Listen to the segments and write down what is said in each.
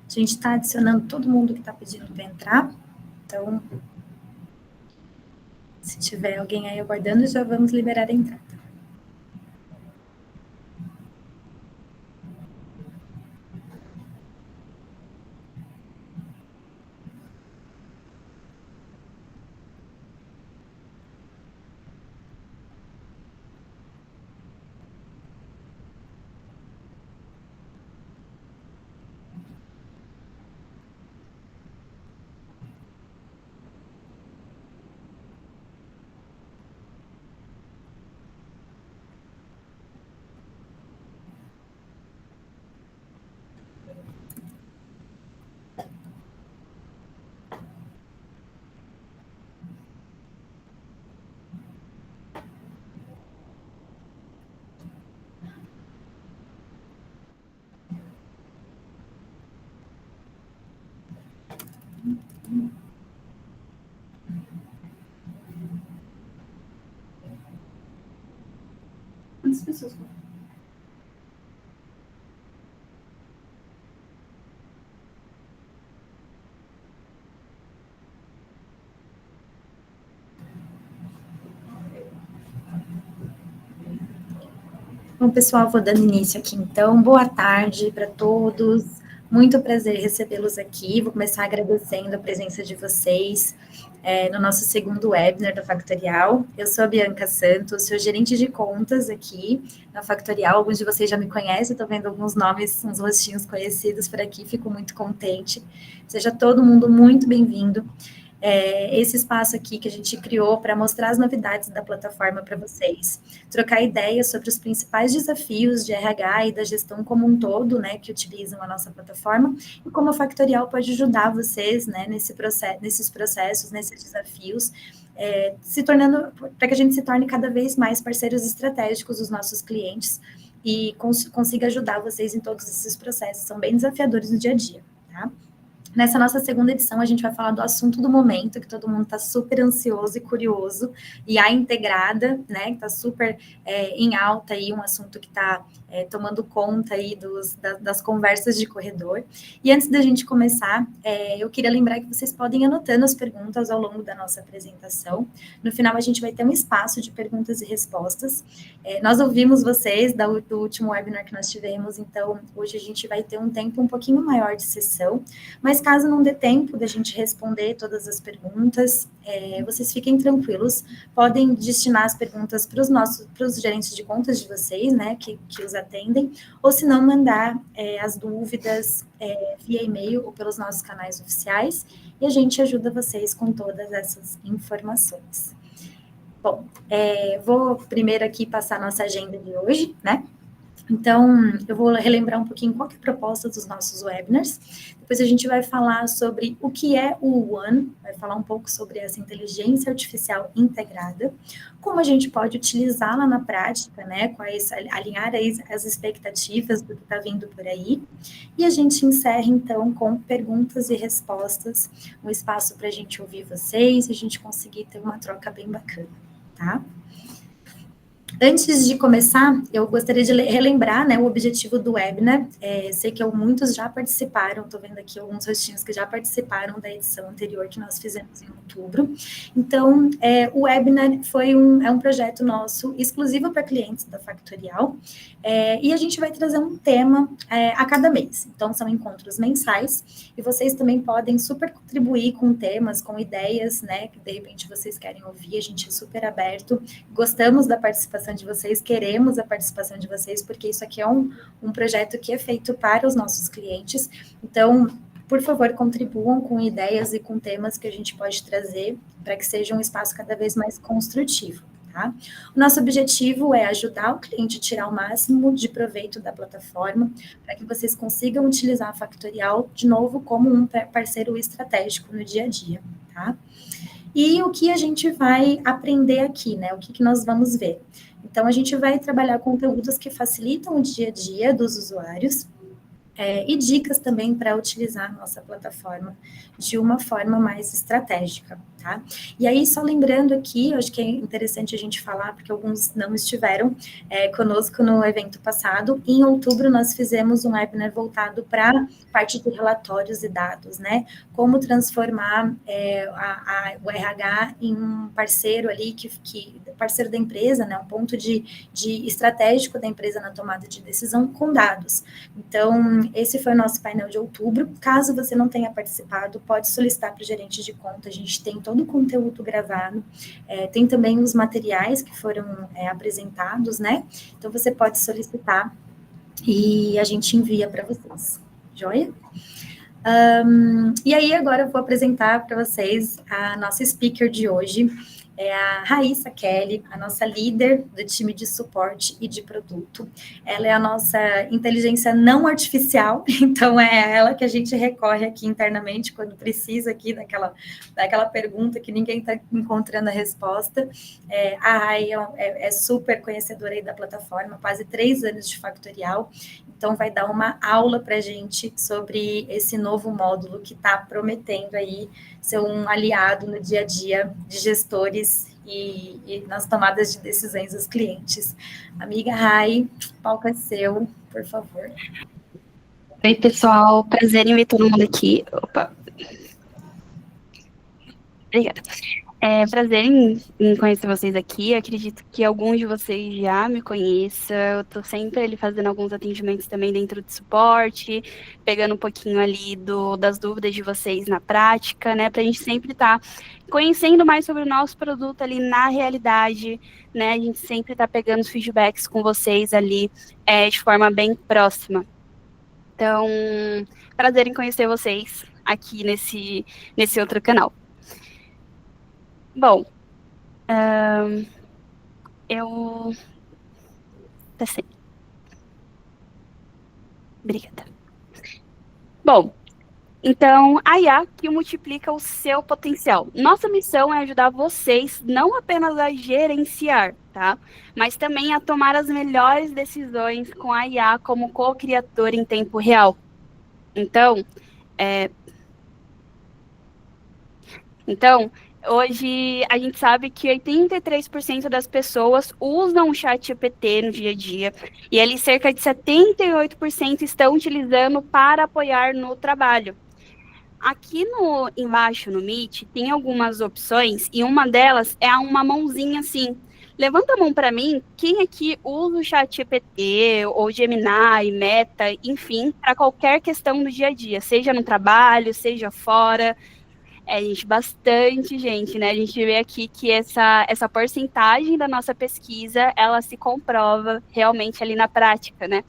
A gente está adicionando todo mundo que está pedindo para entrar, então, se tiver alguém aí aguardando, já vamos liberar a entrada. Quantas pessoas? Bom, pessoal, vou dando início aqui, então. Boa tarde para todos. Muito prazer recebê-los aqui. Vou começar agradecendo a presença de vocês no nosso segundo webinar da Factorial. Eu sou a Bianca Santos, sou gerente de contas aqui na Factorial. Alguns de vocês já me conhecem, estou vendo alguns nomes, uns rostinhos conhecidos por aqui, fico muito contente. Seja todo mundo muito bem-vindo. Esse espaço aqui que a gente criou para mostrar as novidades da plataforma para vocês, trocar ideias sobre os principais desafios de RH e da gestão como um todo, né, que utilizam a nossa plataforma, e como a Factorial pode ajudar vocês, né, nesses processos, nesses desafios, se tornando, para que a gente se torne cada vez mais parceiros estratégicos dos nossos clientes e consiga ajudar vocês em todos esses processos, são bem desafiadores no dia a dia, tá? Nessa nossa segunda edição, a gente vai falar do assunto do momento, que todo mundo está super ansioso e curioso, e a integrada, né, que está super em alta aí, um assunto que está tomando conta aí das conversas de corredor. E antes da gente começar, eu queria lembrar que vocês podem ir anotando as perguntas ao longo da nossa apresentação. No final, a gente vai ter um espaço de perguntas e respostas. Nós ouvimos vocês do último webinar que nós tivemos, então hoje a gente vai ter um tempo um pouquinho maior de sessão, mas caso não dê tempo da gente responder todas as perguntas, vocês fiquem tranquilos, podem destinar as perguntas para os gerentes de contas de vocês, né, que os atendem, ou se não, mandar as dúvidas via e-mail ou pelos nossos canais oficiais, e a gente ajuda vocês com todas essas informações. Bom, vou primeiro aqui passar a nossa agenda de hoje, né? Então, eu vou relembrar um pouquinho qual que é a proposta dos nossos webinars. Depois a gente vai falar sobre o que é o One, vai falar um pouco sobre essa inteligência artificial integrada, como a gente pode utilizá-la na prática, né, alinhar as expectativas do que está vindo por aí. E a gente encerra, então, com perguntas e respostas, um espaço para a gente ouvir vocês e a gente conseguir ter uma troca bem bacana, tá? Antes de começar, eu gostaria de relembrar, né, o objetivo do webinar. Sei que muitos já participaram, estou vendo aqui alguns rostinhos que já participaram da edição anterior que nós fizemos em outubro. Então, o webinar é um projeto nosso exclusivo para clientes da Factorial, e a gente vai trazer um tema a cada mês. Então, são encontros mensais, e vocês também podem super contribuir com temas, com ideias, né, que de repente vocês querem ouvir, a gente é super aberto. Gostamos da participação de vocês, queremos a participação de vocês, porque isso aqui é um projeto que é feito para os nossos clientes. Então, por favor, contribuam com ideias e com temas que a gente pode trazer para que seja um espaço cada vez mais construtivo, tá? O nosso objetivo é ajudar o cliente a tirar o máximo de proveito da plataforma, para que vocês consigam utilizar a Factorial, de novo, como um parceiro estratégico no dia a dia, tá? E o que a gente vai aprender aqui, né? O que nós vamos ver? Então, a gente vai trabalhar conteúdos que facilitam o dia a dia dos usuários, e dicas também para utilizar a nossa plataforma de uma forma mais estratégica, tá? E aí, só lembrando aqui, eu acho que é interessante a gente falar, porque alguns não estiveram conosco no evento passado. Em outubro, nós fizemos um webinar voltado para a parte de relatórios e dados, né? Como transformar o RH em um parceiro ali, parceiro da empresa, né? Um ponto de estratégico da empresa na tomada de decisão com dados. Então, esse foi o nosso painel de outubro. Caso você não tenha participado, pode solicitar para o gerente de conta, a gente tem todo o conteúdo gravado, tem também os materiais que foram apresentados, né? Então, você pode solicitar e a gente envia para vocês. Joia? E aí, agora eu vou apresentar para vocês a nossa speaker de hoje, é a Raíssa Kelly, a nossa líder do time de suporte e de produto. Ela é a nossa inteligência não artificial, então é ela que a gente recorre aqui internamente quando precisa aqui daquela pergunta que ninguém está encontrando a resposta. A Rai é super conhecedora aí da plataforma, quase 3 anos de factorial, então vai dar uma aula para a gente sobre esse novo módulo que está prometendo aí ser um aliado no dia a dia de gestores e nas tomadas de decisões dos clientes. Amiga Rai, o palco é seu, por favor. Oi, pessoal, prazer em ver todo mundo aqui. Opa. Obrigada. Prazer em conhecer vocês aqui. Acredito que alguns de vocês já me conheçam. Eu estou sempre ali fazendo alguns atendimentos também dentro de suporte, pegando um pouquinho ali das dúvidas de vocês na prática, né? Para a gente sempre estar conhecendo mais sobre o nosso produto ali na realidade, né? A gente sempre está pegando os feedbacks com vocês ali de forma bem próxima. Então, prazer em conhecer vocês aqui nesse outro canal. Bom, eu... Tá sim. Obrigada. Bom, então, a IA que multiplica o seu potencial. Nossa missão é ajudar vocês não apenas a gerenciar, tá? Mas também a tomar as melhores decisões com a IA como co-criador em tempo real. Então, hoje a gente sabe que 83% das pessoas usam o ChatGPT no dia a dia, e ali cerca de 78% estão utilizando para apoiar no trabalho. Aqui embaixo no Meet tem algumas opções, e uma delas é uma mãozinha assim. Levanta a mão para mim, quem aqui usa o ChatGPT, ou Gemini, Meta, enfim, para qualquer questão do dia a dia, seja no trabalho, seja fora. Gente, bastante gente, né? A gente vê aqui que essa porcentagem da nossa pesquisa, ela se comprova realmente ali na prática, né?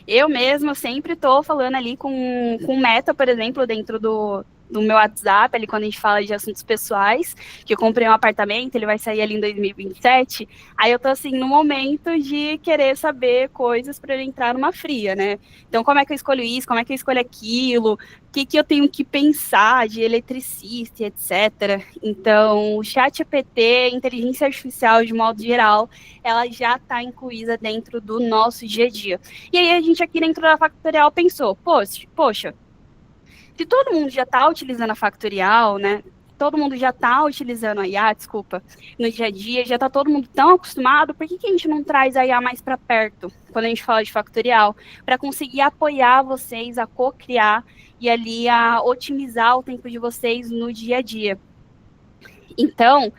Eu mesma sempre estou falando ali com Meta, por exemplo, dentro do meu WhatsApp, ali quando a gente fala de assuntos pessoais, que eu comprei um apartamento, ele vai sair ali em 2027, aí eu tô assim, no momento de querer saber coisas para eu entrar numa fria, né? Então, como é que eu escolho isso, como é que eu escolho aquilo, o que eu tenho que pensar de eletricista, etc. Então, o ChatGPT, inteligência artificial de modo geral, ela já está incluída dentro do nosso dia a dia. E aí a gente aqui dentro da Factorial pensou, poxa, se todo mundo já está utilizando a Factorial, né? Todo mundo já está utilizando a IA, no dia a dia, já está todo mundo tão acostumado, por que a gente não traz a IA mais para perto, quando a gente fala de Factorial, para conseguir apoiar vocês a co-criar e ali a otimizar o tempo de vocês no dia a dia? Então,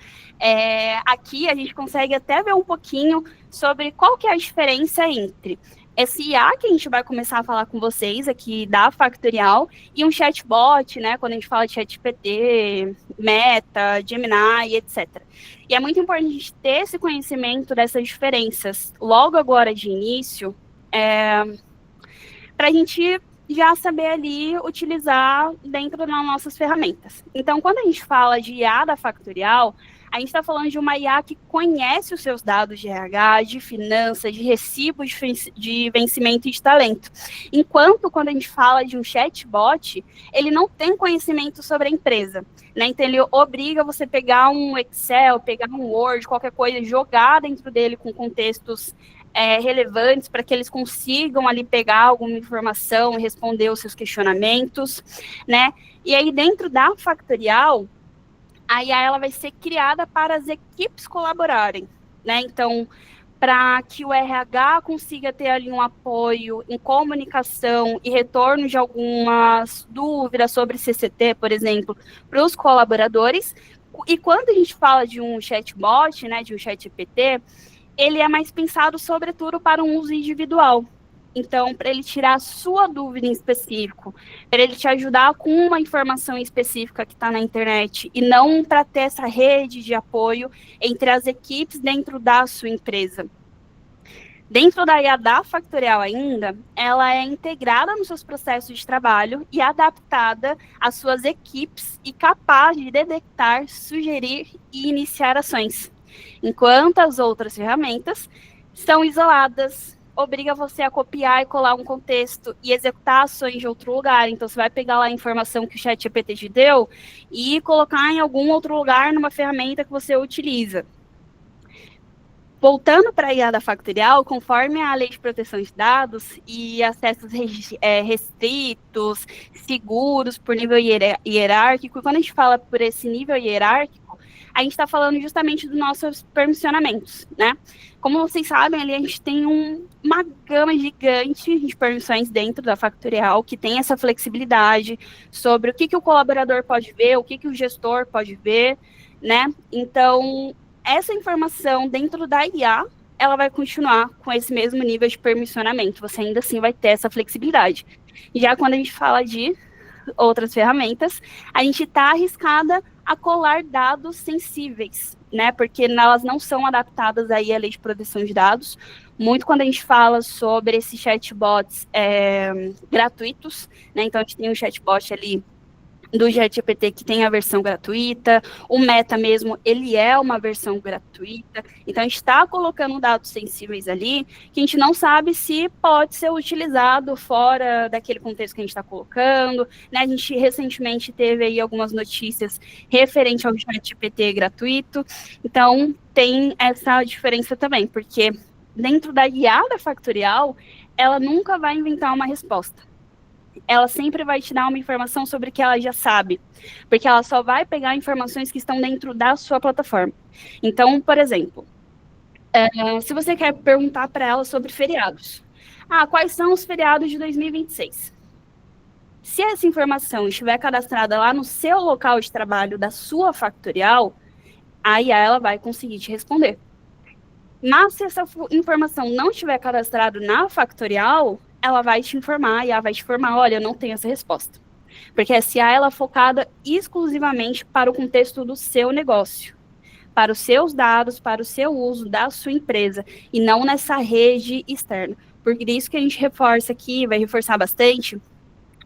aqui a gente consegue até ver um pouquinho sobre qual que é a diferença entre esse IA que a gente vai começar a falar com vocês aqui da Factorial e um chatbot, né, quando a gente fala de ChatGPT, Meta, Gemini, etc. E é muito importante a gente ter esse conhecimento dessas diferenças logo agora de início, para a gente já saber ali utilizar dentro das nossas ferramentas. Então, quando a gente fala de IA da Factorial, a gente está falando de uma IA que conhece os seus dados de RH, de finanças, de recibos de vencimento e de talento. Enquanto, quando a gente fala de um chatbot, ele não tem conhecimento sobre a empresa, né? Então, ele obriga você a pegar um Excel, pegar um Word, qualquer coisa, jogar dentro dele com contextos relevantes para que eles consigam ali pegar alguma informação e responder os seus questionamentos, né? E aí, dentro da Factorial, a IA ela vai ser criada para as equipes colaborarem, né? Então, para que o RH consiga ter ali um apoio em comunicação e retorno de algumas dúvidas sobre CCT, por exemplo, para os colaboradores. E quando a gente fala de um chatbot, né, de um chat GPT, ele é mais pensado, sobretudo, para um uso individual. Então, para ele tirar a sua dúvida em específico, para ele te ajudar com uma informação específica que está na internet, e não para ter essa rede de apoio entre as equipes dentro da sua empresa. Dentro da IA da Factorial ainda, ela é integrada nos seus processos de trabalho e adaptada às suas equipes e capaz de detectar, sugerir e iniciar ações. Enquanto as outras ferramentas são isoladas, obriga você a copiar e colar um contexto e executar ações de outro lugar. Então, você vai pegar lá a informação que o ChatGPT te deu e colocar em algum outro lugar numa ferramenta que você utiliza. Voltando para a IA da Factorial, conforme a Lei de Proteção de Dados e acessos restritos, seguros por nível hierárquico, quando a gente fala por esse nível hierárquico, a gente está falando justamente dos nossos permissionamentos, né? Como vocês sabem, ali a gente tem uma gama gigante de permissões dentro da Factorial, que tem essa flexibilidade sobre o que o colaborador pode ver, o que o gestor pode ver, né? Então, essa informação dentro da IA, ela vai continuar com esse mesmo nível de permissionamento. Você ainda assim vai ter essa flexibilidade. Já quando a gente fala de outras ferramentas, a gente está arriscada a colar dados sensíveis, né? Porque elas não são adaptadas aí à lei de proteção de dados. Muito quando a gente fala sobre esses chatbots gratuitos, né? Então, a gente tem um chatbot ali do ChatGPT que tem a versão gratuita, o Meta mesmo, ele é uma versão gratuita, então a gente está colocando dados sensíveis ali, que a gente não sabe se pode ser utilizado fora daquele contexto que a gente está colocando, né, a gente recentemente teve aí algumas notícias referente ao ChatGPT gratuito, então tem essa diferença também, porque dentro da IA da Factorial, ela nunca vai inventar uma resposta. Ela sempre vai te dar uma informação sobre o que ela já sabe, porque ela só vai pegar informações que estão dentro da sua plataforma. Então, por exemplo, se você quer perguntar para ela sobre feriados, quais são os feriados de 2026? Se essa informação estiver cadastrada lá no seu local de trabalho da sua Factorial, aí ela vai conseguir te responder. Mas se essa informação não estiver cadastrada na Factorial, ela vai te informar, e ela vai te informar, olha, eu não tenho essa resposta. Porque essa IA, ela é focada exclusivamente para o contexto do seu negócio, para os seus dados, para o seu uso da sua empresa, e não nessa rede externa. Por isso que a gente reforça aqui, vai reforçar bastante,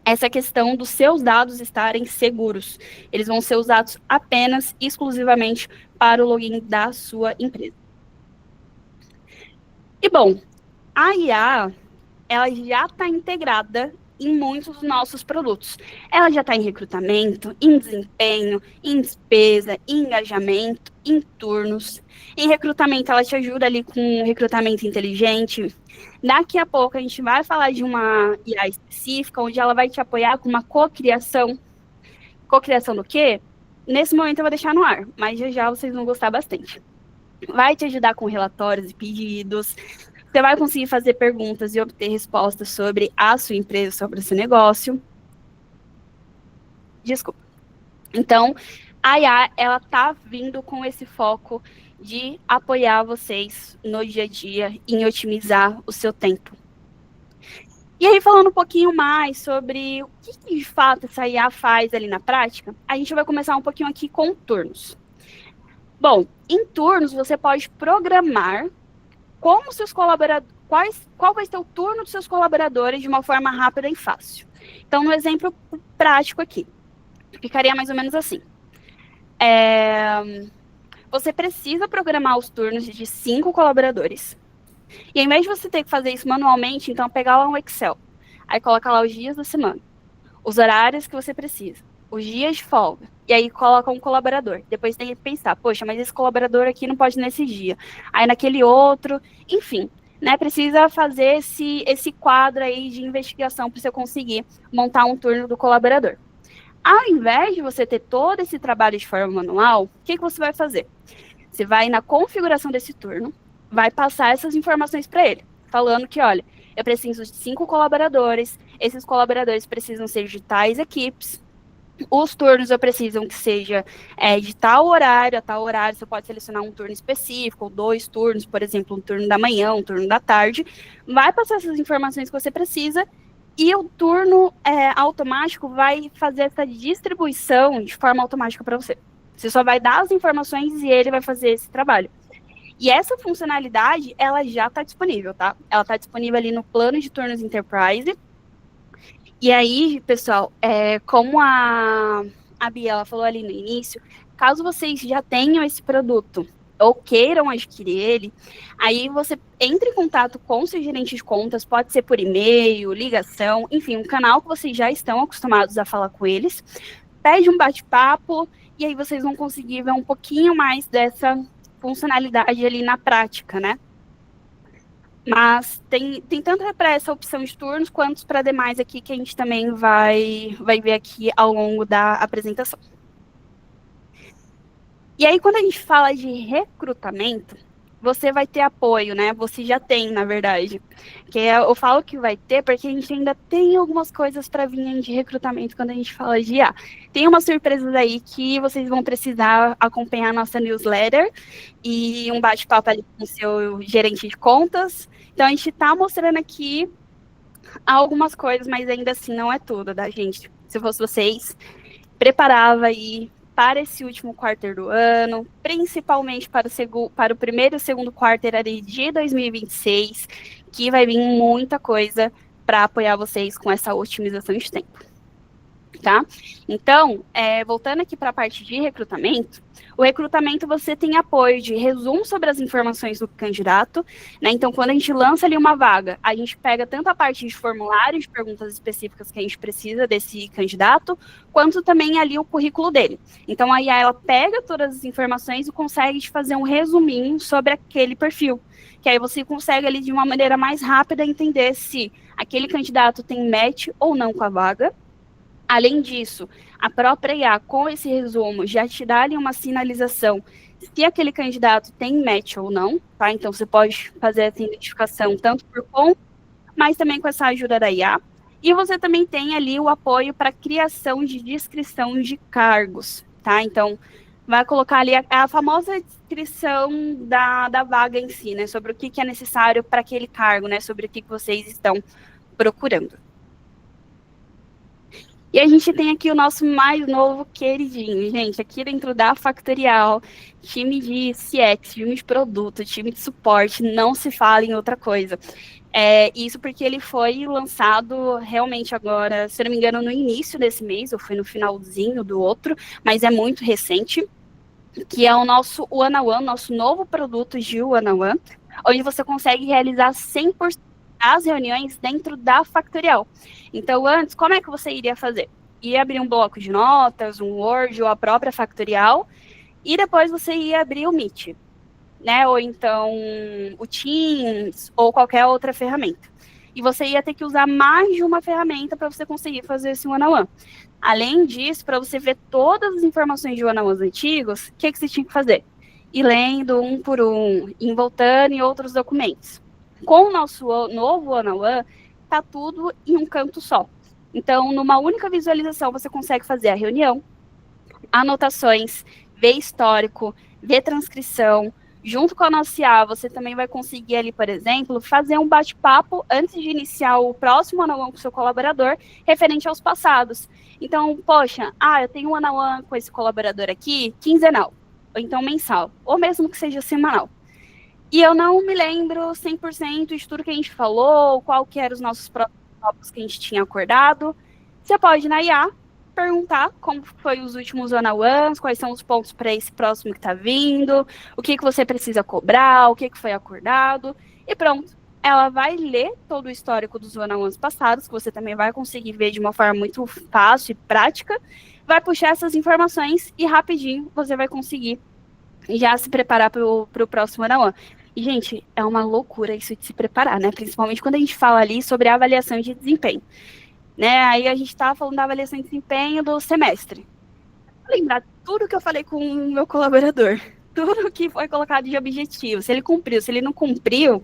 essa questão dos seus dados estarem seguros. Eles vão ser usados apenas, exclusivamente, para o login da sua empresa. E, bom, a IA, ela já está integrada em muitos dos nossos produtos. Ela já está em recrutamento, em desempenho, em despesa, em engajamento, em turnos. Em recrutamento, ela te ajuda ali com recrutamento inteligente. Daqui a pouco, a gente vai falar de uma IA específica, onde ela vai te apoiar com uma cocriação. Cocriação do quê? Nesse momento, eu vou deixar no ar, mas já vocês vão gostar bastante. Vai te ajudar com relatórios e pedidos. Você vai conseguir fazer perguntas e obter respostas sobre a sua empresa, sobre o seu negócio. Desculpa. Então, a IA, ela tá vindo com esse foco de apoiar vocês no dia a dia em otimizar o seu tempo. E aí, falando um pouquinho mais sobre o que de fato essa IA faz ali na prática, a gente vai começar um pouquinho aqui com turnos. Bom, em turnos, você pode programar como seus colaboradores, qual vai ser o turno dos seus colaboradores de uma forma rápida e fácil. Então, no exemplo prático aqui, ficaria mais ou menos assim. Você precisa programar os turnos de 5 colaboradores. E ao invés de você ter que fazer isso manualmente, então pegar lá um Excel, aí coloca lá os dias da semana, os horários que você precisa, os dias de folga, e aí coloca um colaborador. Depois tem que pensar, poxa, mas esse colaborador aqui não pode nesse dia. Aí naquele outro, enfim, né, precisa fazer esse quadro aí de investigação para você conseguir montar um turno do colaborador. Ao invés de você ter todo esse trabalho de forma manual, o que você vai fazer? Você vai na configuração desse turno, vai passar essas informações para ele, falando que, olha, eu preciso de 5 colaboradores, esses colaboradores precisam ser de tais equipes, os turnos eu preciso que seja de tal horário a tal horário, você pode selecionar um turno específico, ou 2 turnos, por exemplo, um turno da manhã, um turno da tarde, vai passar essas informações que você precisa, e o turno automático vai fazer essa distribuição de forma automática para você. Você só vai dar as informações e ele vai fazer esse trabalho. E essa funcionalidade, ela já está disponível, tá? Ela está disponível ali no plano de turnos Enterprise. E aí, pessoal, como a Bia ela falou ali no início, caso vocês já tenham esse produto ou queiram adquirir ele, aí você entre em contato com o seu gerente de contas, pode ser por e-mail, ligação, enfim, um canal que vocês já estão acostumados a falar com eles, pede um bate-papo, e aí vocês vão conseguir ver um pouquinho mais dessa funcionalidade ali na prática, né? Mas tem tanto para essa opção de turnos, quanto para demais aqui, que a gente também vai ver aqui ao longo da apresentação. E aí, quando a gente fala de recrutamento, você vai ter apoio, né? Você já tem, na verdade. Que eu falo que vai ter, porque a gente ainda tem algumas coisas para vir de recrutamento quando a gente fala de IA. Tem umas surpresas aí que vocês vão precisar acompanhar a nossa newsletter e um bate-papo ali com o seu gerente de contas. Então, a gente está mostrando aqui algumas coisas, mas ainda assim não é tudo, tá, gente? Se fosse vocês, preparava aí para esse último quarter do ano, principalmente para o primeiro e segundo quarter ali de 2026, que vai vir muita coisa para apoiar vocês com essa otimização de tempo. Tá? Então, voltando aqui para a parte de recrutamento, o recrutamento você tem apoio de resumo sobre as informações do candidato, né? Então, quando a gente lança ali uma vaga, a gente pega tanto a parte de formulário, de perguntas específicas que a gente precisa desse candidato, quanto também ali o currículo dele. Então, aí ela pega todas as informações e consegue te fazer um resuminho sobre aquele perfil, que aí você consegue ali de uma maneira mais rápida entender se aquele candidato tem match ou não com a vaga. Além disso, a própria IA, com esse resumo, já te dá ali uma sinalização se aquele candidato tem match ou não, tá? Então, você pode fazer essa identificação tanto por conta, mas também com essa ajuda da IA. E você também tem ali o apoio para criação de descrição de cargos, tá? Então, vai colocar ali a famosa descrição da vaga em si, né? Sobre o que é necessário para aquele cargo, né? Sobre o que vocês estão procurando. E a gente tem aqui o nosso mais novo queridinho, gente, aqui dentro da Factorial, time de CX, time de produto, time de suporte, não se fala em outra coisa. Isso porque ele foi lançado realmente agora, se não me engano, no início desse mês, ou foi no finalzinho do outro, mas é muito recente, que é o nosso One-on-One, nosso novo produto de One-on-One, onde você consegue realizar 100% as reuniões dentro da Factorial. Então, antes, como é que você iria fazer? Ia abrir um bloco de notas, um Word ou a própria Factorial, e depois você ia abrir o Meet, né? Ou então o Teams, ou qualquer outra ferramenta. E você ia ter que usar mais de uma ferramenta para você conseguir fazer esse one-on-one. Além disso, para você ver todas as informações de one-on-ones antigos, o que você tinha que fazer? Ir lendo um por um, ir voltando em outros documentos. Com o nosso novo one-on-one, está tudo em um canto só. Então, numa única visualização, você consegue fazer a reunião, anotações, ver histórico, ver transcrição. Junto com a nossa IA, você também vai conseguir ali, por exemplo, fazer um bate-papo antes de iniciar o próximo one-on-one com o seu colaborador, referente aos passados. Então, poxa, eu tenho um one-on-one com esse colaborador aqui, quinzenal, ou então mensal, ou mesmo que seja semanal. E eu não me lembro 100% de tudo que a gente falou, qual que eram os nossos próximos tópicos que a gente tinha acordado. Você pode, na IA, perguntar como foi os últimos one-on-ones, quais são os pontos para esse próximo que está vindo, o que você precisa cobrar, o que foi acordado, e pronto. Ela vai ler todo o histórico dos one-on-ones passados, que você também vai conseguir ver de uma forma muito fácil e prática, vai puxar essas informações e rapidinho você vai conseguir já se preparar para o próximo one-on-one. E, gente, é uma loucura isso de se preparar, né? Principalmente quando a gente fala ali sobre a avaliação de desempenho, né? Aí a gente estava falando da avaliação de desempenho do semestre. Lembrar tudo que eu falei com o meu colaborador, tudo que foi colocado de objetivo, se ele cumpriu, se ele não cumpriu,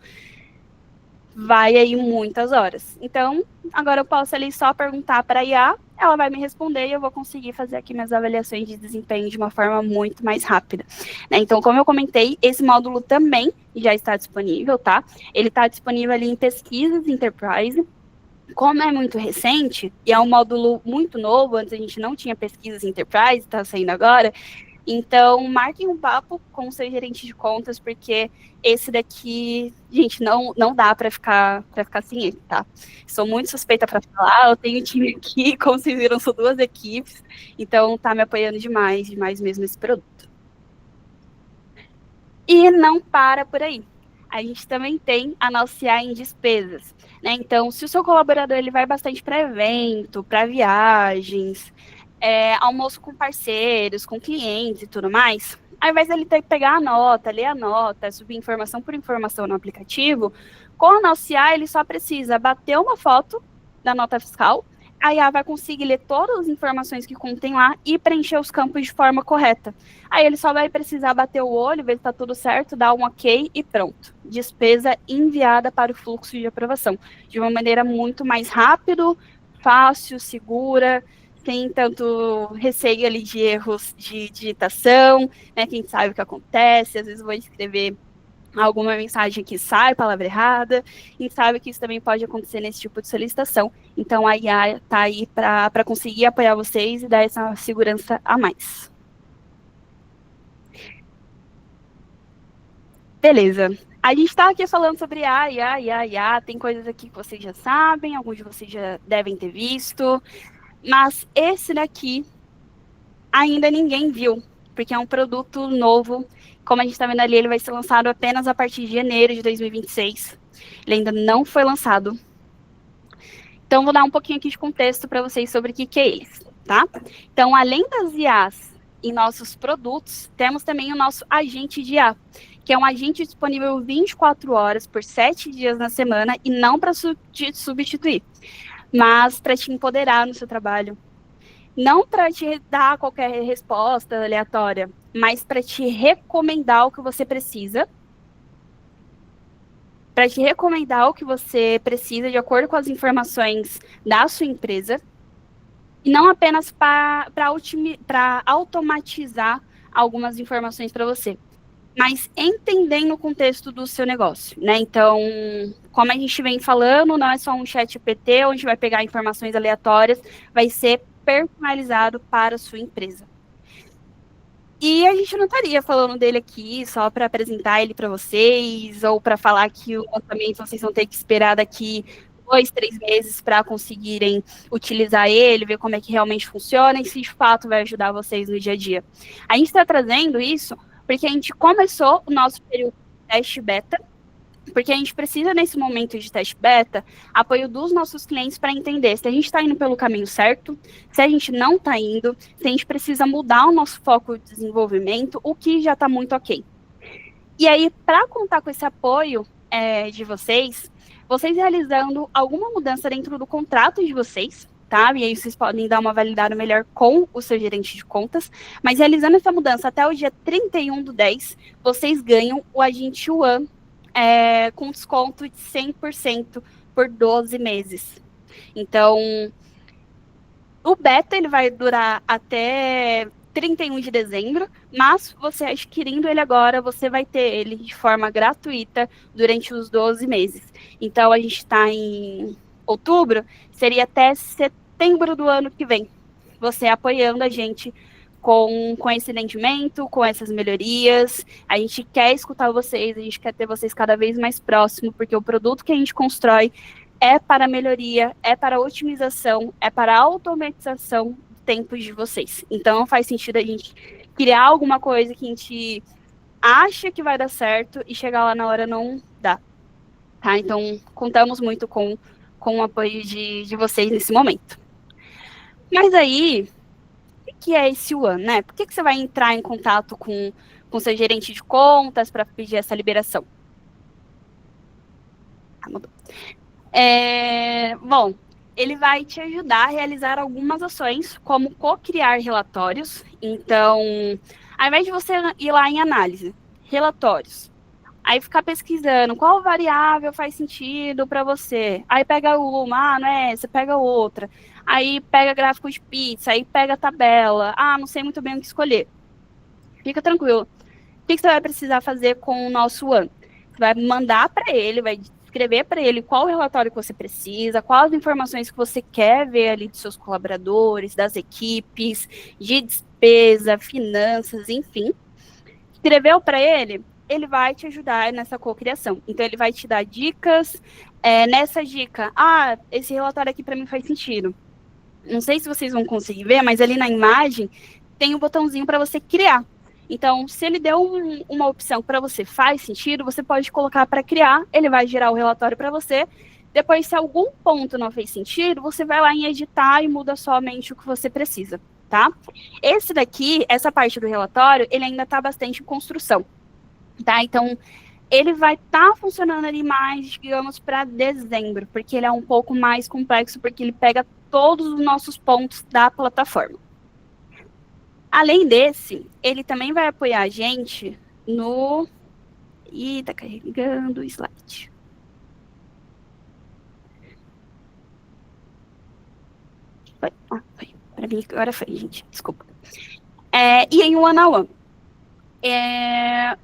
vai aí muitas horas. Então, agora eu posso ali só perguntar para a IA, ela vai me responder e eu vou conseguir fazer aqui minhas avaliações de desempenho de uma forma muito mais rápida. Né? Então, como eu comentei, esse módulo também já está disponível, tá? Ele está disponível ali em pesquisas Enterprise. Como é muito recente e é um módulo muito novo, antes a gente não tinha pesquisas Enterprise, está saindo agora, então, marquem um papo com o seu gerente de contas, porque esse daqui, gente, não dá para ficar sem ele, tá? Sou muito suspeita para falar, eu tenho um time aqui, como vocês viram, são 2 equipes, então tá me apoiando demais mesmo esse produto. E não para por aí. A gente também tem a nossa IA em despesas, né? Então, se o seu colaborador ele vai bastante para evento, para viagens, almoço com parceiros, com clientes e tudo mais, ao invés dele ter que pegar a nota, ler a nota, subir informação por informação no aplicativo, com a nossa IA ele só precisa bater uma foto da nota fiscal, a IA vai conseguir ler todas as informações que contém lá e preencher os campos de forma correta. Aí ele só vai precisar bater o olho, ver se está tudo certo, dar um ok e pronto. Despesa enviada para o fluxo de aprovação. De uma maneira muito mais rápido, fácil, segura, sem tanto receio ali de erros de digitação, né? Quem sabe o que acontece, às vezes vou escrever alguma mensagem que sai palavra errada, e sabe que isso também pode acontecer nesse tipo de solicitação. Então a IA está aí para conseguir apoiar vocês e dar essa segurança a mais. Beleza. A gente está aqui falando sobre IA, tem coisas aqui que vocês já sabem, alguns de vocês já devem ter visto, mas esse daqui ainda ninguém viu, porque é um produto novo. Como a gente está vendo ali, ele vai ser lançado apenas a partir de janeiro de 2026. Ele ainda não foi lançado. Então, vou dar um pouquinho aqui de contexto para vocês sobre o que é eles, tá? Então, além das IAs em nossos produtos, temos também o nosso agente de IA, que é um agente disponível 24 horas por 7 dias na semana e não para te substituir, mas para te empoderar no seu trabalho. Não para te dar qualquer resposta aleatória, mas para te recomendar o que você precisa. Para te recomendar o que você precisa de acordo com as informações da sua empresa. E não apenas para automatizar algumas informações para você, mas entendendo o contexto do seu negócio, né? Então, como a gente vem falando, não é só um chat GPT onde vai pegar informações aleatórias, vai ser personalizado para a sua empresa. E a gente não estaria falando dele aqui só para apresentar ele para vocês, ou para falar que o lançamento vocês vão ter que esperar daqui 2, 3 meses para conseguirem utilizar ele, ver como é que realmente funciona e se de fato vai ajudar vocês no dia a dia. A gente está trazendo isso porque a gente começou o nosso período de teste beta, porque a gente precisa, nesse momento de teste beta, apoio dos nossos clientes para entender se a gente está indo pelo caminho certo, se a gente não está indo, se a gente precisa mudar o nosso foco de desenvolvimento, o que já está muito ok. E aí, para contar com esse apoio de vocês realizando alguma mudança dentro do contrato de vocês, tá? E aí vocês podem dar uma validada melhor com o seu gerente de contas, mas realizando essa mudança até o dia 31/10, vocês ganham o Agente One com desconto de 100% por 12 meses. Então, o beta ele vai durar até 31 de dezembro, mas você adquirindo ele agora, você vai ter ele de forma gratuita durante os 12 meses. Então, a gente está em outubro, seria até setembro do ano que vem, você apoiando a gente com esse entendimento, com essas melhorias. A gente quer escutar vocês, a gente quer ter vocês cada vez mais próximo, porque o produto que a gente constrói é para melhoria, é para otimização, é para automatização do tempo de vocês. Então, não faz sentido a gente criar alguma coisa que a gente acha que vai dar certo e chegar lá na hora não dá. Tá? Então, contamos muito com o apoio de vocês nesse momento. Mas aí, que é esse One, né? Por que você vai entrar em contato com seu gerente de contas para pedir essa liberação? mudou. Bom, ele vai te ajudar a realizar algumas ações, como co-criar relatórios. Então, ao invés de você ir lá em análise, relatórios, aí ficar pesquisando qual variável faz sentido para você. Aí pega uma, não é essa, pega outra. Aí pega gráfico de pizza, aí pega tabela. Não sei muito bem o que escolher. Fica tranquilo. O que você vai precisar fazer com o nosso One? Você vai mandar para ele, vai escrever para ele qual o relatório que você precisa, quais as informações que você quer ver ali dos seus colaboradores, das equipes, de despesa, finanças, enfim. Escreveu para ele, ele vai te ajudar nessa cocriação. Então, ele vai te dar dicas. Nessa dica, esse relatório aqui para mim faz sentido. Não sei se vocês vão conseguir ver, mas ali na imagem tem um botãozinho para você criar. Então, se ele deu uma opção para você faz sentido, você pode colocar para criar, ele vai gerar o relatório para você. Depois, se algum ponto não fez sentido, você vai lá em editar e muda somente o que você precisa, tá? Esse daqui, essa parte do relatório, ele ainda está bastante em construção, tá? Então, ele vai estar funcionando ali mais, digamos, para dezembro, porque ele é um pouco mais complexo, porque ele pega todos os nossos pontos da plataforma. Além desse, ele também vai apoiar a gente no... Ih, tá carregando o slide. Foi. Para mim, agora foi, gente. Desculpa. E em one-on-one.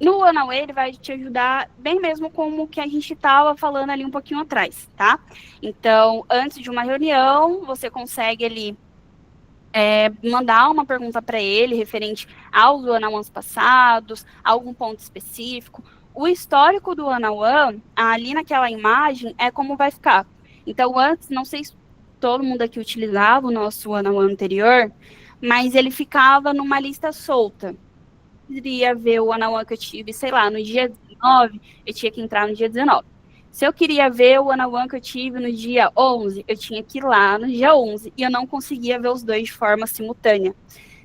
No one-on-one, ele vai te ajudar bem mesmo como o que a gente estava falando ali um pouquinho atrás, tá? Então, antes de uma reunião, você consegue ali mandar uma pergunta para ele referente aos one-on-ones passados, algum ponto específico. O histórico do one-on-one, ali naquela imagem, é como vai ficar. Então, antes, não sei se todo mundo aqui utilizava o nosso one-on-one anterior, mas ele ficava numa lista solta. Eu queria ver o one-on-one que eu tive, sei lá, no dia 19, eu tinha que entrar no dia 19. Se eu queria ver o one-on-one que eu tive no dia 11, eu tinha que ir lá no dia 11, e eu não conseguia ver os dois de forma simultânea.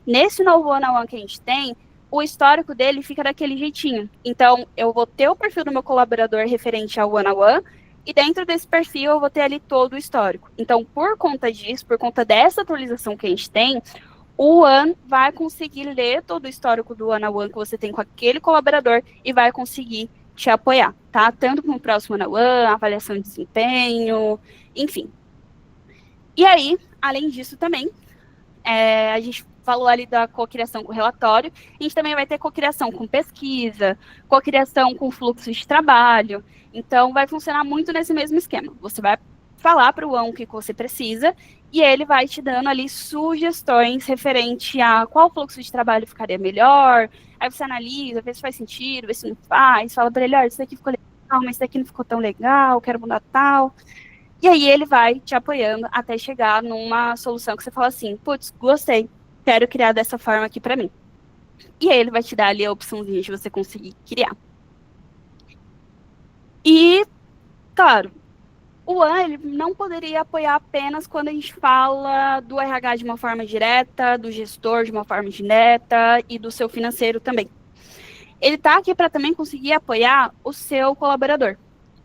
Nesse novo one-on-one que a gente tem, o histórico dele fica daquele jeitinho. Então, eu vou ter o perfil do meu colaborador referente ao one-on-one, e dentro desse perfil eu vou ter ali todo o histórico. Então, por conta disso, por conta dessa atualização que a gente tem, o One vai conseguir ler todo o histórico do one-on-one que você tem com aquele colaborador e vai conseguir te apoiar, tá? Tanto com o próximo one-on-one, avaliação de desempenho, enfim. E aí, além disso também, a gente falou ali da cocriação com relatório, a gente também vai ter cocriação com pesquisa, cocriação com fluxo de trabalho, então vai funcionar muito nesse mesmo esquema. Você vai falar para o One o que você precisa e ele vai te dando ali sugestões referente a qual fluxo de trabalho ficaria melhor, aí você analisa, vê se faz sentido, vê se não faz, fala para ele, olha, isso daqui ficou legal, mas isso daqui não ficou tão legal, quero mudar tal. E aí ele vai te apoiando até chegar numa solução que você fala assim, putz, gostei, quero criar dessa forma aqui para mim. E aí ele vai te dar ali a opçãozinha de você conseguir criar. E, claro, o One ele não poderia apoiar apenas quando a gente fala do RH de uma forma direta, do gestor de uma forma direta e do seu financeiro também. Ele está aqui para também conseguir apoiar o seu colaborador.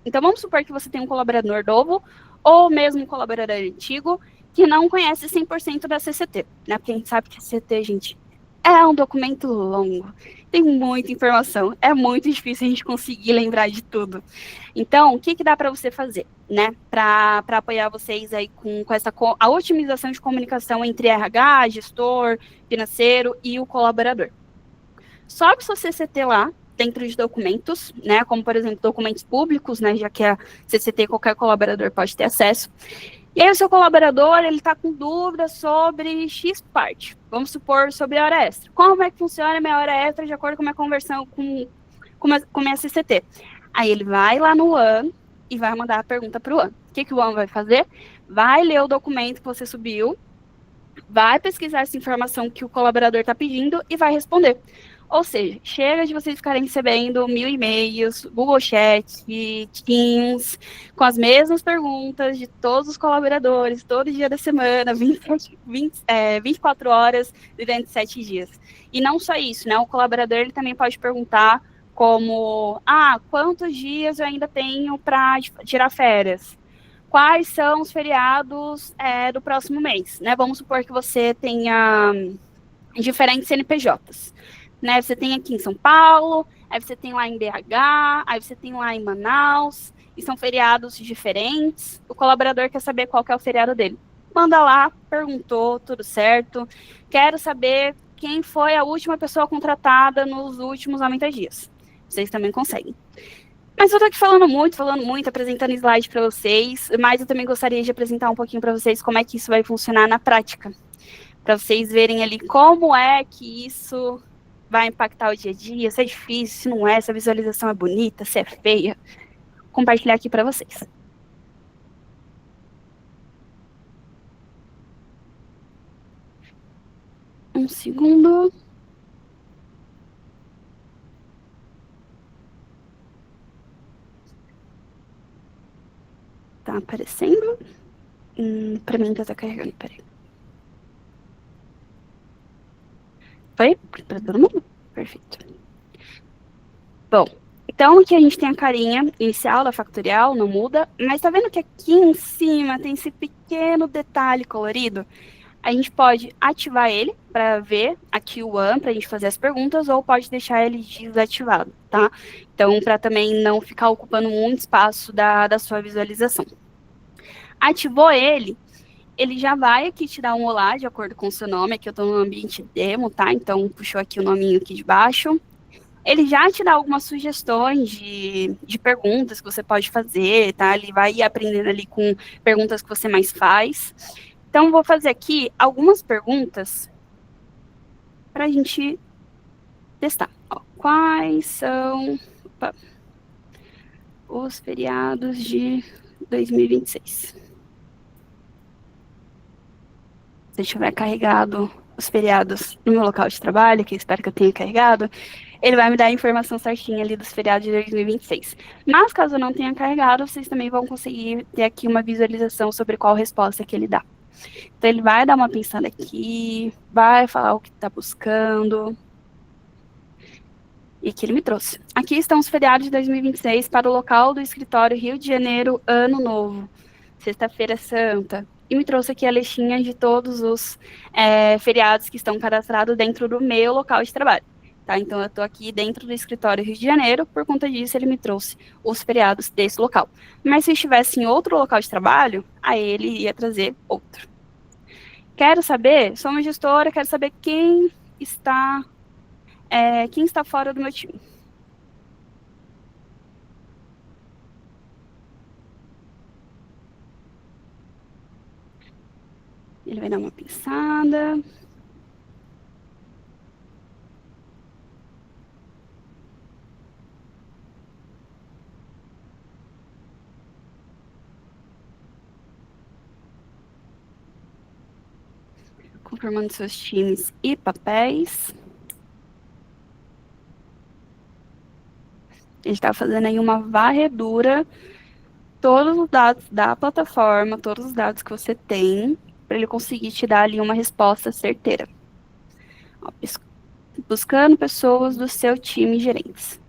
Então, vamos supor que você tem um colaborador novo ou mesmo um colaborador antigo que não conhece 100% da CCT, né? Porque a gente sabe que a CCT, gente, é um documento longo, tem muita informação, é muito difícil a gente conseguir lembrar de tudo. Então, o que dá para você fazer, né? Para apoiar vocês aí com a otimização de comunicação entre RH, gestor, financeiro e o colaborador. Sobe sua CCT lá, dentro de documentos, né, como, por exemplo, documentos públicos, né, já que a CCT qualquer colaborador pode ter acesso. E aí o seu colaborador, ele está com dúvida sobre X parte, vamos supor, sobre a hora extra. Como é que funciona a minha hora extra de acordo com a minha conversão com a minha CCT? Aí ele vai lá no One e vai mandar a pergunta para o One. O que o One vai fazer? Vai ler o documento que você subiu, vai pesquisar essa informação que o colaborador está pedindo e vai responder. Ou seja, chega de vocês ficarem recebendo 1000 e-mails, Google Chat, Teams, com as mesmas perguntas de todos os colaboradores, todo dia da semana, 24 horas durante 7 dias. E não só isso, né? O colaborador ele também pode perguntar como, quantos dias eu ainda tenho para tirar férias? Quais são os feriados do próximo mês, né? Vamos supor que você tenha diferentes CNPJs, né? Você tem aqui em São Paulo, aí você tem lá em BH, aí você tem lá em Manaus, e são feriados diferentes. O colaborador quer saber qual que é o feriado dele. Manda lá, perguntou, tudo certo. Quero saber quem foi a última pessoa contratada nos últimos 90 dias. Vocês também conseguem. Mas eu tô aqui falando muito, apresentando slide para vocês, mas eu também gostaria de apresentar um pouquinho para vocês como é que isso vai funcionar na prática, para vocês verem ali como é que isso vai impactar o dia a dia, se é difícil, se não é, se a visualização é bonita, se é feia. Vou compartilhar aqui para vocês. Um segundo. Tá aparecendo? Para mim tá carregando, peraí. Foi? Para todo mundo? Perfeito. Bom, então aqui a gente tem a carinha inicial da factorial, não muda, mas tá vendo que aqui em cima tem esse pequeno detalhe colorido? A gente pode ativar ele para ver aqui o Q1 para a gente fazer as perguntas, ou pode deixar ele desativado, tá? Então, para também não ficar ocupando muito espaço da sua visualização. Ativou ele, ele já vai aqui te dar um olá de acordo com o seu nome. Aqui eu estou no ambiente demo, tá? Então, puxou aqui o nominho aqui de baixo. Ele já te dá algumas sugestões de perguntas que você pode fazer, tá? Ele vai ir aprendendo ali com perguntas que você mais faz. Então, vou fazer aqui algumas perguntas para a gente testar. Ó, quais são os feriados de 2026? Se eu tiver carregado os feriados no meu local de trabalho, que eu espero que eu tenha carregado, ele vai me dar a informação certinha ali dos feriados de 2026. Mas, caso eu não tenha carregado, vocês também vão conseguir ter aqui uma visualização sobre qual resposta que ele dá. Então, ele vai dar uma pensada aqui, vai falar o que está buscando, e que ele me trouxe. Aqui estão os feriados de 2026 para o local do escritório Rio de Janeiro, Ano Novo, Sexta-feira Santa. E me trouxe aqui a listinha de todos os feriados que estão cadastrados dentro do meu local de trabalho. Tá? Então, eu estou aqui dentro do escritório Rio de Janeiro, por conta disso, ele me trouxe os feriados desse local. Mas se estivesse em outro local de trabalho, aí ele ia trazer outro. Quero saber, sou uma gestora, quero saber quem está fora do meu time. Ele vai dar uma pensada. Confirmando seus times e papéis. Ele está fazendo aí uma varredura, todos os dados da plataforma, todos os dados que você tem, para ele conseguir te dar ali uma resposta certeira. Ó, buscando pessoas do seu time gerentes.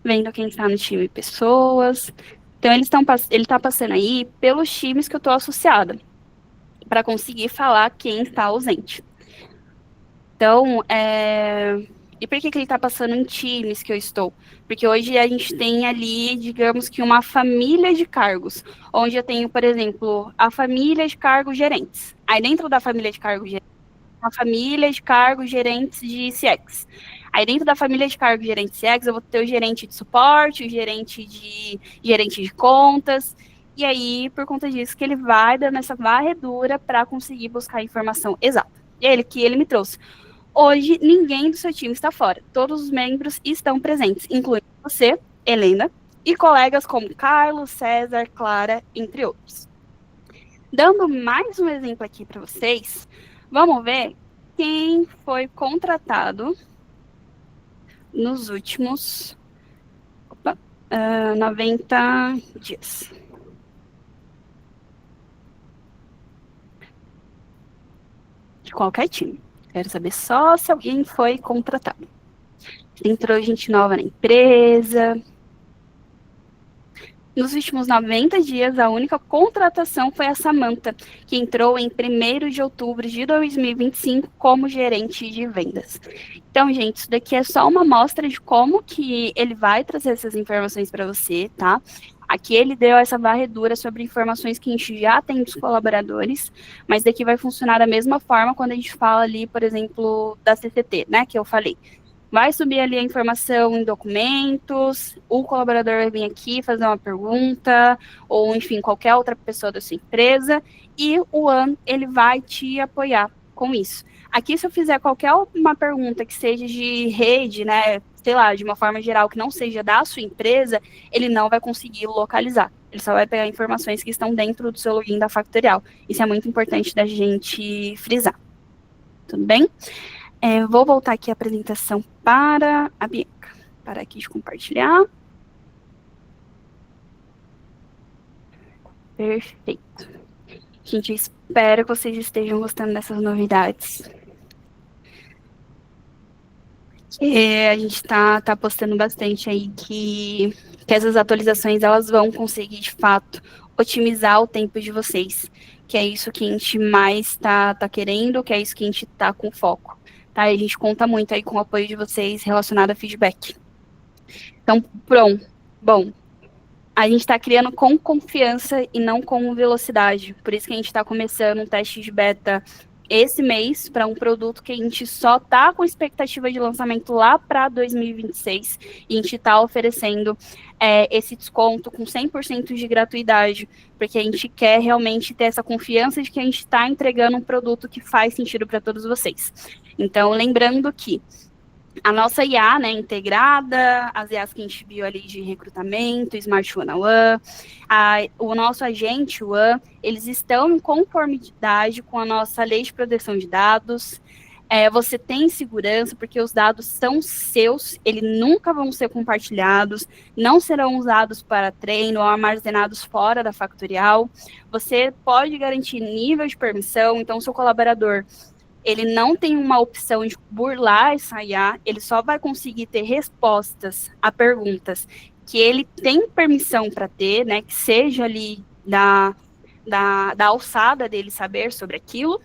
Vendo quem está no time pessoas. Então, ele está passando aí pelos times que eu estou associada, para conseguir falar quem está ausente. Então, e por que ele está passando em times que eu estou? Porque hoje a gente tem ali, digamos que uma família de cargos, onde eu tenho, por exemplo, a família de cargos gerentes. Aí dentro da família de cargos gerentes, uma família de cargos gerentes de CX. Aí dentro da família de cargos gerentes de CX, eu vou ter o gerente de suporte, o gerente de contas. E aí, por conta disso, que ele vai dando essa varredura para conseguir buscar a informação exata. E é ele que ele me trouxe. Hoje, ninguém do seu time está fora. Todos os membros estão presentes, incluindo você, Helena, e colegas como Carlos, César, Clara, entre outros. Dando mais um exemplo aqui para vocês, vamos ver quem foi contratado nos últimos 90 dias. de qualquer time. Quero saber só se alguém foi contratado. Se entrou gente nova na empresa. Nos últimos 90 dias, a única contratação foi a Samantha, que entrou em 1º de outubro de 2025 como gerente de vendas. Então, gente, isso daqui é só uma amostra de como que ele vai trazer essas informações para você, tá? Aqui ele deu essa varredura sobre informações que a gente já tem dos colaboradores, mas daqui vai funcionar da mesma forma quando a gente fala ali, por exemplo, da CCT, né, que eu falei. Vai subir ali a informação em documentos, o colaborador vai vir aqui fazer uma pergunta, ou enfim, qualquer outra pessoa da sua empresa, e o AN, ele vai te apoiar com isso. Aqui, se eu fizer qualquer uma pergunta que seja de rede, né, sei lá, de uma forma geral, que não seja da sua empresa, ele não vai conseguir localizar. Ele só vai pegar informações que estão dentro do seu login da Factorial. Isso é muito importante da gente frisar. Tudo bem? Vou voltar aqui a apresentação para a Bianca. Para aqui de compartilhar. Perfeito. Gente, espero que vocês estejam gostando dessas novidades. A gente está postando bastante aí que essas atualizações elas vão conseguir, de fato, otimizar o tempo de vocês. Que é isso que a gente mais está querendo, que é isso que a gente está com foco. Tá? E a gente conta muito aí com o apoio de vocês relacionado a feedback. Então, pronto. Bom, a gente está criando com confiança e não com velocidade. Por isso que a gente está começando um teste de beta esse mês para um produto que a gente só está com expectativa de lançamento lá para 2026. E a gente está oferecendo esse desconto com 100% de gratuidade, porque a gente quer realmente ter essa confiança de que a gente está entregando um produto que faz sentido para todos vocês. Então, lembrando que a nossa IA, né, integrada, as IAs que a gente viu ali de recrutamento, Smart One-on-One, o nosso agente One, eles estão em conformidade com a nossa lei de proteção de dados. Você tem segurança, porque os dados são seus, eles nunca vão ser compartilhados, não serão usados para treino ou armazenados fora da Factorial. Você pode garantir nível de permissão, então seu colaborador ele não tem uma opção de burlar essa IA, ele só vai conseguir ter respostas a perguntas que ele tem permissão para ter, né, que seja ali da alçada dele saber sobre aquilo,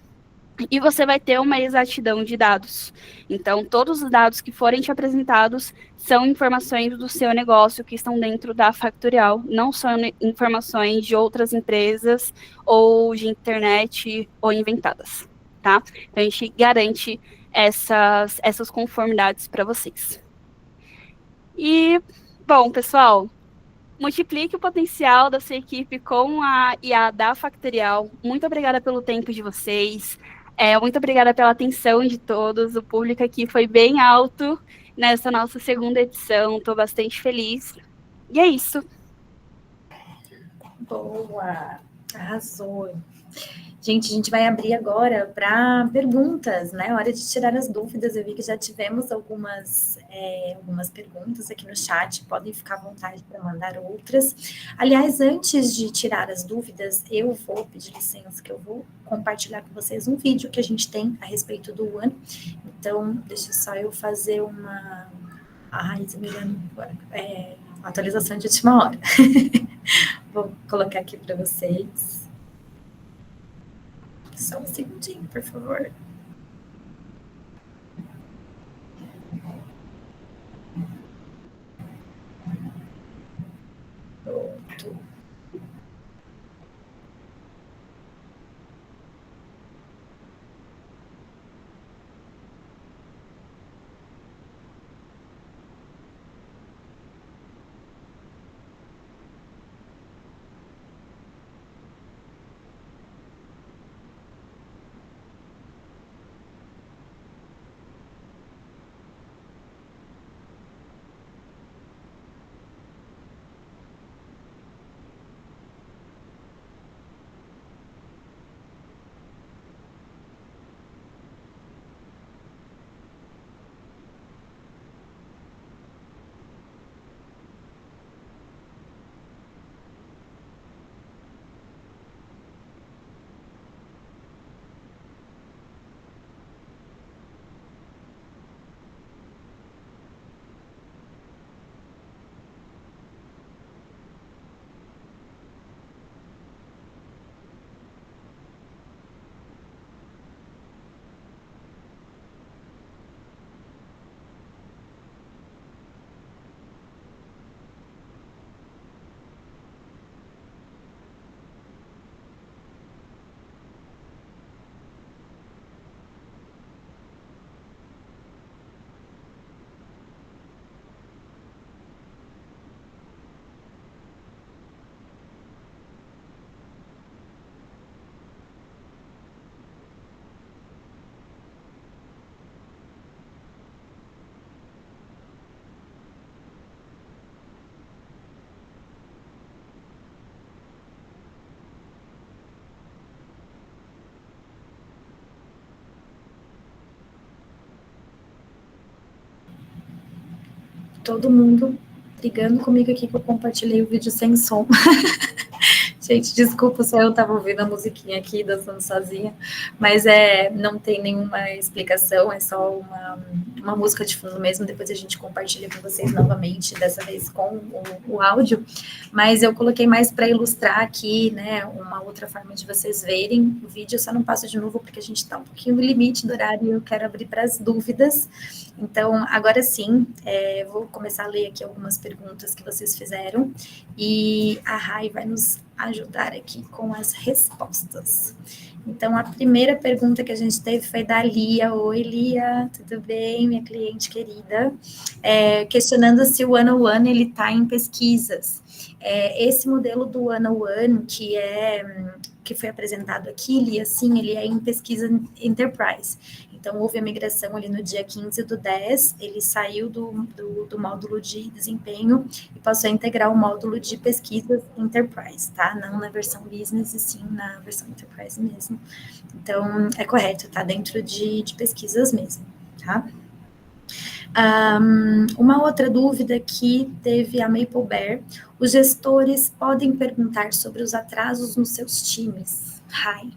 e você vai ter uma exatidão de dados. Então, todos os dados que forem te apresentados são informações do seu negócio que estão dentro da Factorial, não são informações de outras empresas ou de internet ou inventadas. Tá? Então, a gente garante essas conformidades para vocês. E, bom, pessoal, multiplique o potencial da sua equipe com a IA da Factorial. Muito obrigada pelo tempo de vocês. Muito obrigada pela atenção de todos. O público aqui foi bem alto nessa nossa segunda edição. Estou bastante feliz. E é isso. Boa! Arrasou! Gente, a gente vai abrir agora para perguntas, né? Hora de tirar as dúvidas. Eu vi que já tivemos algumas perguntas aqui no chat, podem ficar à vontade para mandar outras. Aliás, antes de tirar as dúvidas, eu vou pedir licença que eu vou compartilhar com vocês um vídeo que a gente tem a respeito do One. Então, deixa só eu fazer uma... Ai, se me engano, atualização de última hora. Vou colocar aqui para vocês. Só um segundinho, por favor. Pronto. todo mundo brigando comigo aqui que eu compartilhei o vídeo sem som. Gente, desculpa se eu estava ouvindo a musiquinha aqui, dançando sozinha, mas não tem nenhuma explicação, é só uma música de fundo mesmo, depois a gente compartilha com vocês novamente, dessa vez com o áudio, mas eu coloquei mais para ilustrar aqui, né, uma outra forma de vocês verem o vídeo, eu só não passo de novo porque a gente está um pouquinho no limite do horário e eu quero abrir para as dúvidas. Então, agora sim, vou começar a ler aqui algumas perguntas que vocês fizeram, e a Rai vai nos ajudar aqui com as respostas. Então, a primeira pergunta que a gente teve foi da Lia. Oi, Lia, tudo bem, minha cliente querida? Questionando se o one-on-one ele está em pesquisas. Esse modelo do one-on-one que foi apresentado aqui, Lia, sim, ele é em pesquisa enterprise. Então, houve a migração ali no dia 15/10, ele saiu do módulo de desempenho e passou a integrar o módulo de pesquisas enterprise, tá? Não na versão business, e sim na versão enterprise mesmo. Então, é correto, tá? Dentro de pesquisas mesmo, tá? Uma outra dúvida que teve a Maple Bear: os gestores podem perguntar sobre os atrasos nos seus times? Rai.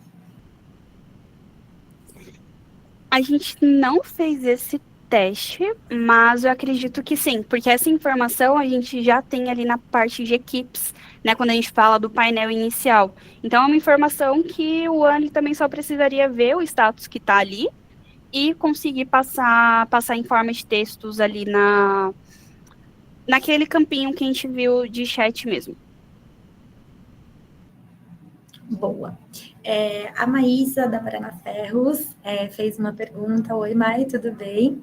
A gente não fez esse teste, mas eu acredito que sim, porque essa informação a gente já tem ali na parte de equipes, né, quando a gente fala do painel inicial. Então, é uma informação que o Anne também só precisaria ver o status que está ali e conseguir passar em forma de textos ali naquele campinho que a gente viu de chat mesmo. Boa. A Maísa, da Marana Ferros, fez uma pergunta. Oi, Mai, tudo bem?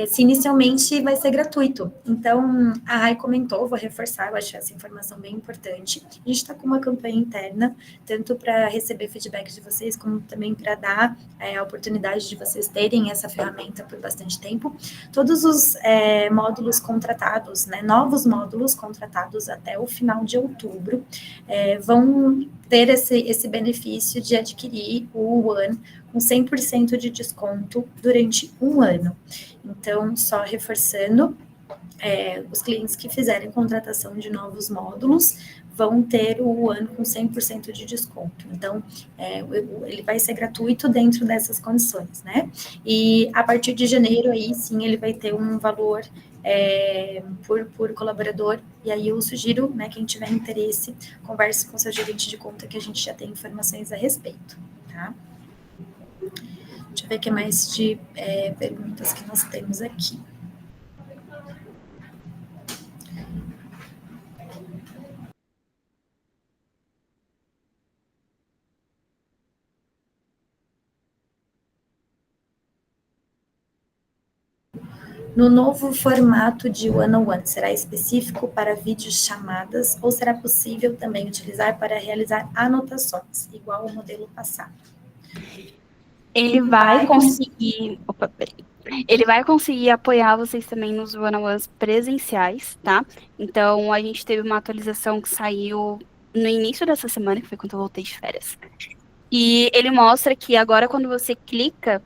Se inicialmente vai ser gratuito. Então, a Rai comentou, vou reforçar, eu acho essa informação bem importante. A gente está com uma campanha interna, tanto para receber feedback de vocês, como também para dar a oportunidade de vocês terem essa ferramenta por bastante tempo. Todos os módulos contratados, né, novos módulos contratados até o final de outubro, vão ter esse benefício de adquirir o One com 100% de desconto durante um ano. Então, só reforçando, os clientes que fizerem contratação de novos módulos vão ter o ano com 100% de desconto. Então, ele vai ser gratuito dentro dessas condições, né? E a partir de janeiro, aí sim, ele vai ter um valor por colaborador, e aí eu sugiro, né, quem tiver interesse, converse com seu gerente de conta, que a gente já tem informações a respeito, tá? Deixa eu ver o que mais de perguntas que nós temos aqui. No novo formato de one-on-one, será específico para videochamadas ou será possível também utilizar para realizar anotações, igual ao modelo passado? Ele vai conseguir... Opa, peraí. Ele vai conseguir apoiar vocês também nos one-on-ones presenciais, tá? Então, a gente teve uma atualização que saiu no início dessa semana, que foi quando eu voltei de férias. E ele mostra que agora, quando você clica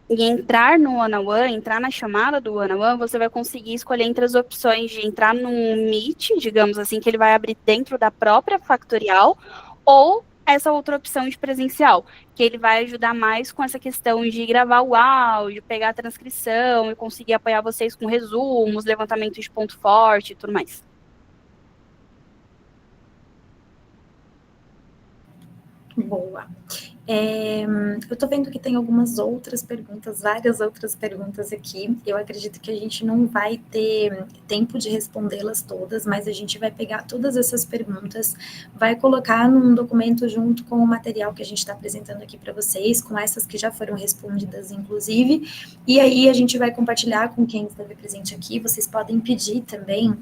e entrar no one-on-one, entrar na chamada do one-on-one, você vai conseguir escolher entre as opções de entrar num Meet, digamos assim, que ele vai abrir dentro da própria Factorial, ou essa outra opção de presencial, que ele vai ajudar mais com essa questão de gravar o áudio, pegar a transcrição e conseguir apoiar vocês com resumos, levantamento de ponto forte e tudo mais. Boa. Eu tô vendo que tem algumas outras perguntas, várias outras perguntas aqui. Eu acredito que a gente não vai ter tempo de respondê-las todas, mas a gente vai pegar todas essas perguntas, vai colocar num documento junto com o material que a gente está apresentando aqui para vocês, com essas que já foram respondidas, inclusive, e aí a gente vai compartilhar com quem esteve presente aqui. Vocês podem pedir também,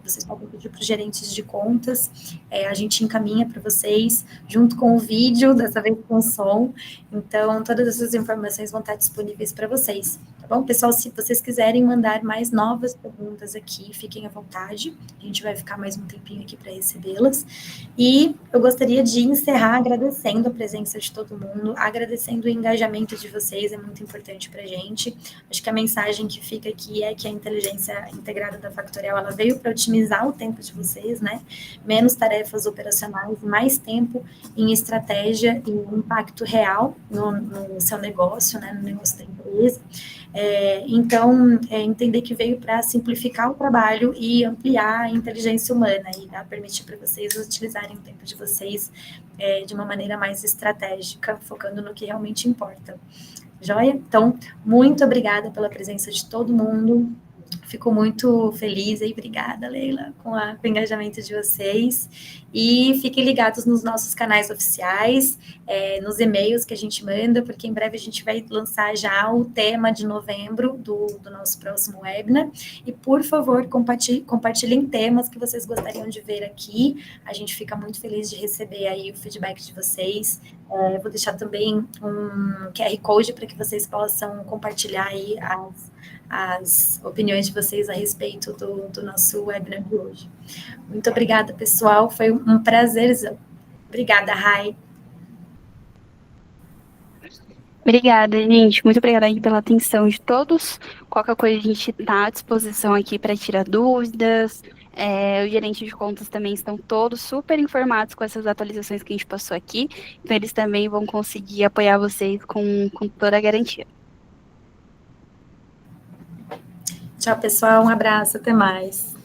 vocês podem pedir para os gerentes de contas, a gente encaminha para vocês, junto com o vídeo, dessa vez com som. Então, todas essas informações vão estar disponíveis para vocês, tá Bom, pessoal, se vocês quiserem mandar mais novas perguntas aqui, fiquem à vontade. A gente vai ficar mais um tempinho aqui para recebê-las. E eu gostaria de encerrar agradecendo a presença de todo mundo, agradecendo o engajamento de vocês, é muito importante para a gente. Acho que a mensagem que fica aqui é que a inteligência integrada da Factorial, ela veio para otimizar o tempo de vocês, né? Menos tarefas operacionais, mais tempo em estratégia e impacto real no seu negócio, né? No negócio da empresa. Então, entender que veio para simplificar o trabalho e ampliar a inteligência humana e permitir para vocês utilizarem o tempo de vocês de uma maneira mais estratégica, focando no que realmente importa. Joia? Então, muito obrigada pela presença de todo mundo. Fico muito feliz e obrigada, Leila, com o engajamento de vocês. E fiquem ligados nos nossos canais oficiais, nos e-mails que a gente manda, porque em breve a gente vai lançar já o tema de novembro do nosso próximo webinar. E, por favor, compartilhem temas que vocês gostariam de ver aqui. A gente fica muito feliz de receber aí o feedback de vocês. Vou deixar também um QR Code para que vocês possam compartilhar aí as opiniões de vocês a respeito do nosso webinar de hoje. Muito obrigada, pessoal. Foi um prazerzão. Obrigada, Rai. Obrigada, gente. Muito obrigada aí pela atenção de todos. Qualquer coisa a gente está à disposição aqui para tirar dúvidas. Os gerentes de contas também estão todos super informados com essas atualizações que a gente passou aqui. Então, eles também vão conseguir apoiar vocês com toda a garantia. Tchau, pessoal. Um abraço. Até mais.